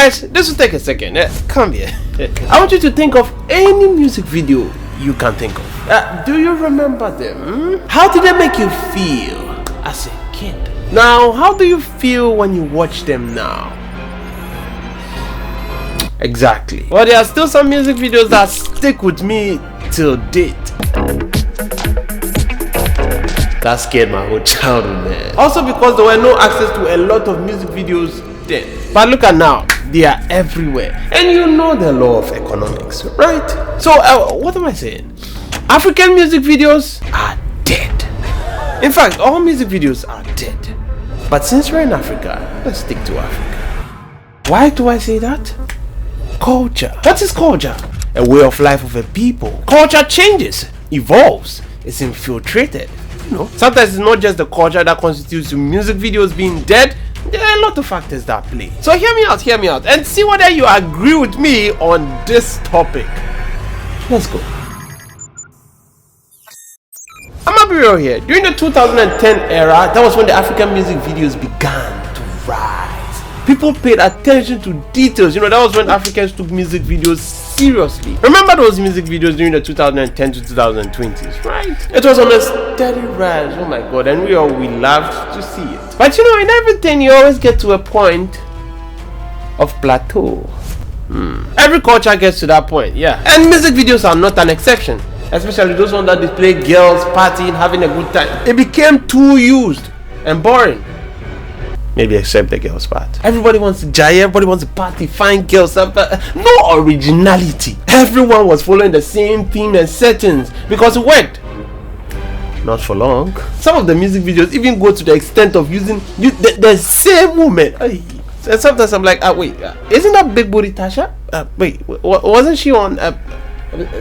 Guys, this will take a second. Come here. I want you to think of any music video you can think of. Do you remember them? How did they make you feel as a kid? Now, how do you feel when you watch them now? Exactly. Well, there are still some music videos that stick with me till date. That scared my whole childhood, man. Also because there were no access to a lot of music videos then. But look at now, they are everywhere. And you know the law of economics, right? So, what am I saying? African music videos are dead. In fact, all music videos are dead. But since we're in Africa, let's stick to Africa. Why do I say that? Culture. What is culture? A way of life of a people. Culture changes, evolves, is infiltrated. You know, sometimes it's not just the culture that constitutes music videos being dead. There are a lot of factors that play. So hear me out, and see whether you agree with me on this topic. Let's go. I'm gonna be real here. During the 2010 era, that was when the African music videos began to rise. People paid attention to details. You know, that was when Africans took music videos seriously. Remember those music videos during the 2010 to 2020s, right? It was on a steady rise. Oh my god, and we loved to see it. But you know, in everything you always get to a point of plateau. Every culture gets to that point, yeah. And music videos are not an exception. Especially those ones that display girls partying, having a good time. It became too used and boring. Maybe except the girls part. Everybody wants to jay, everybody wants to party, find girls. No originality. Everyone was following the same theme and settings because it worked. Not for long. Some of the music videos even go to the extent of using the same woman. And sometimes I'm like, wait, isn't that Big Booty Tasha? Wait, wasn't she on Variety?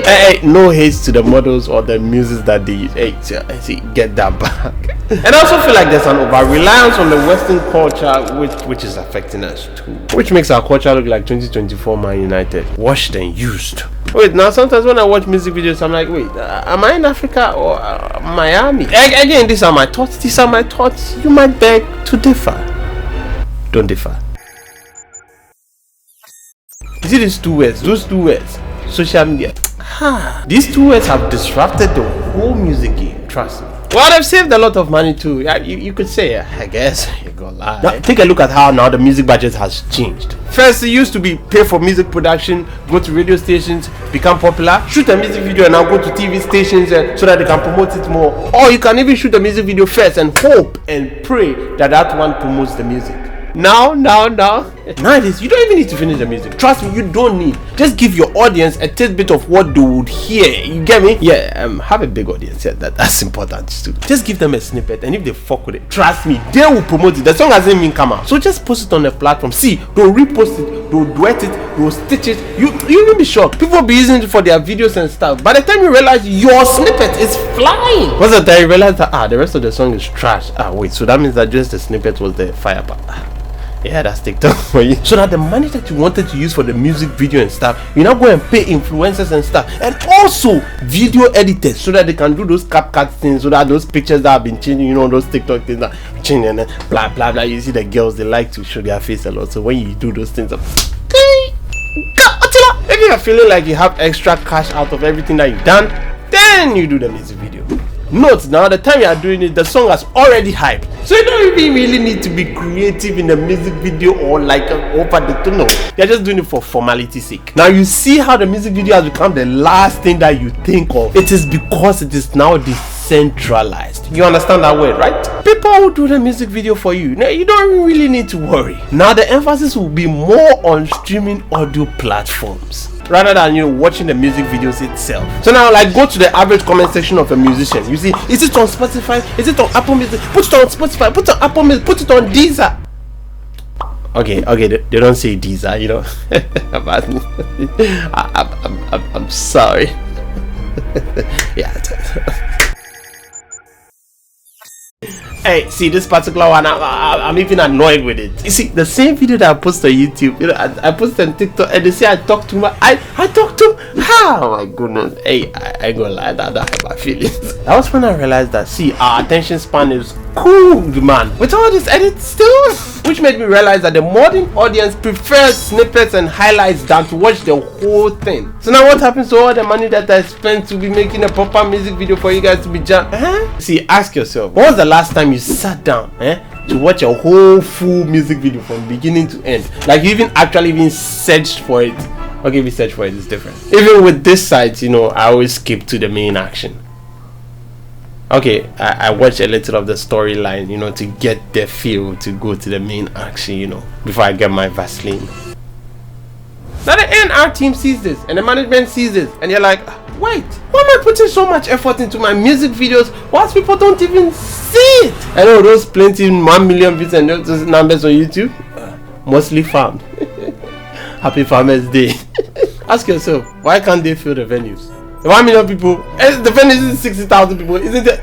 Hey, no hate to the models or the music that they use. Hey, see, get that back. And I also feel like there's an over-reliance on the Western culture which is affecting us too. Which makes our culture look like 2024 Man United. Washed and used. Wait, now sometimes when I watch music videos, I'm like, wait, am I in Africa or Miami? Again, these are my thoughts. You might beg to differ. Don't differ. You see these two words, those two words, social media. These two words have disrupted the whole music game, trust me. Well, they've saved a lot of money too. You could say, I guess, you're gonna lie. Now, take a look at how now the music budget has changed. First, it used to be pay for music production, go to radio stations, become popular, shoot a music video and now go to TV stations so that they can promote it more. Or you can even shoot a music video first and hope and pray that one promotes the music. Nowadays, you don't even need to finish the music. Trust me, you don't need. Just give your audience a tidbit of what they would hear. You get me? Yeah, have a big audience. Yeah, that's important too. Just give them a snippet, and if they fuck with it, trust me, they will promote it. The song hasn't even come out, so just post it on the platform. See, they'll repost it, they'll duet it, they'll stitch it. You will be shocked. People will be using it for their videos and stuff. By the time you realize your snippet is flying, what's the time you realize that the rest of the song is trash? Wait, so that means that just the snippet was the fire part. Yeah, that's TikTok for you. So that the money that you wanted to use for the music video and stuff, you now go and pay influencers and stuff, and also video editors, so that they can do those CapCut things, so that those pictures that have been changing, you know, those TikTok things that change and blah blah blah. You see the girls, they like to show their face a lot. So when you do those things, if you are feeling like you have extra cash out of everything that you've done, then you do the music video. Note now, the time you are doing it, the song has already hyped, so you don't even really need to be creative in the music video or like over the tunnel. You're just doing it for formality's sake. Now you see how the music video has become the last thing that you think of. It is because it is now decentralized. You understand that word, right? People will do the music video for you. Now you don't really need to worry. Now the emphasis will be more on streaming audio platforms rather than watching the music videos itself. So now, like, go to the average comment section of a musician. You see, is it on Spotify? Is it on Apple Music? Put it on Spotify. Put it on Apple Music. Put it on Deezer. Okay, they don't say Deezer, you know. I'm sorry. Yeah. Hey, see this particular one, I'm even annoyed with it. You see, the same video that I post on YouTube, I post on TikTok, and they say I talk too much. I talk too. Oh my goodness. Hey, I ain't gonna lie, that hurt my feelings. That was when I realized that, see, our attention span is cool, man. With all this edit still, which made me realize that the modern audience prefers snippets and highlights than to watch the whole thing. So now what happens to all the money that I spent to be making a proper music video for you guys to be jammed? See, ask yourself, when was the last time you sat down to watch a whole full music video from beginning to end? Like you even searched for it. Okay, if you search for it, it's different. Even with this site, you know, I always skip to the main action. Okay, I watch a little of the storyline, you know, to get the feel to go to the main action, you know, before I get my Vaseline. Now the NR team sees this and the management sees this and you're like, wait, why am I putting so much effort into my music videos whilst people don't even see it? I know those plenty 1 million views and those numbers on YouTube, mostly farmed. Happy Farmers Day. Ask yourself, why can't they fill the venues? 1 million people, the venue is 60,000 people, isn't it?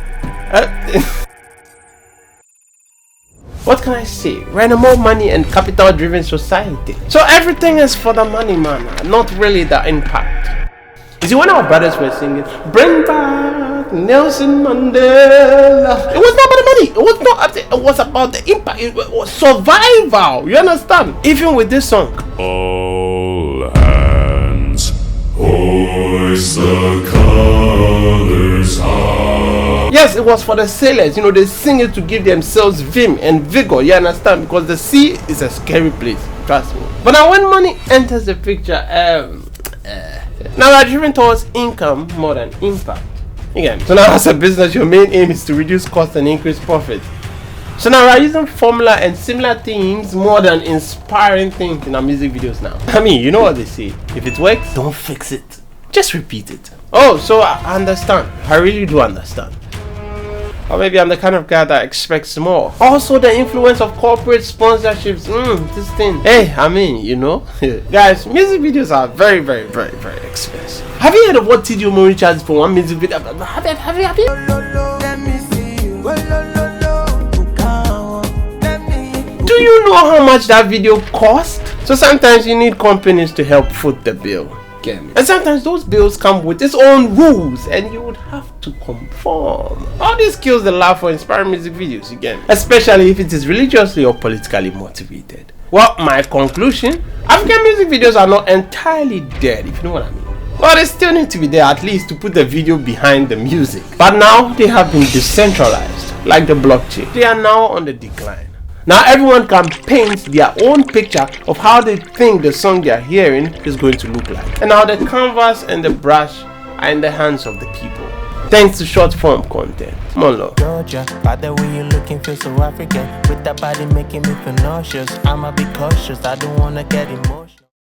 What can I say? We're in a more money and capital driven society. So everything is for the money, man, not really the impact. You see, when our brothers were singing, bring back Nelson Mandela, it was not about the money, it was about the impact, it was survival, you understand? Even with this song. All hands, hoist the colors high. Yes, it was for the sailors, you know, they sing it to give themselves vim and vigor, you understand? Because the sea is a scary place, trust me. But now when money enters the picture, now we're driven towards income more than impact. Again, so now as a business, your main aim is to reduce costs and increase profits. So now we're using formula and similar themes more than inspiring things in our music videos now. I mean, you know what they say, if it works, don't fix it, just repeat it. Oh, so I understand, I really do understand. Or maybe I'm the kind of guy that expects more. Also the influence of corporate sponsorships, this thing. Hey, I mean, you know, guys, music videos are very, very, very, very expensive. Have you heard of what TDO Mori charges for one music video? Have you? Do you know how much that video cost? So sometimes you need companies to help foot the bill. And sometimes those bills come with its own rules and you would have to conform. All this kills the love for inspiring music videos again, especially if it is religiously or politically motivated. Well, my conclusion, African music videos are not entirely dead, if you know what I mean. Well, they still need to be there at least to put the video behind the music. But now they have been decentralized, like the blockchain. They are now on the decline. Now everyone can paint their own picture of how they think the song they are hearing is going to look like. And now the canvas and the brush are in the hands of the people. Thanks to short form content. Molo. Georgia, by the way you're looking feel so African. With that body making me feel nauseous. I'ma be cautious, I don't wanna get emotional.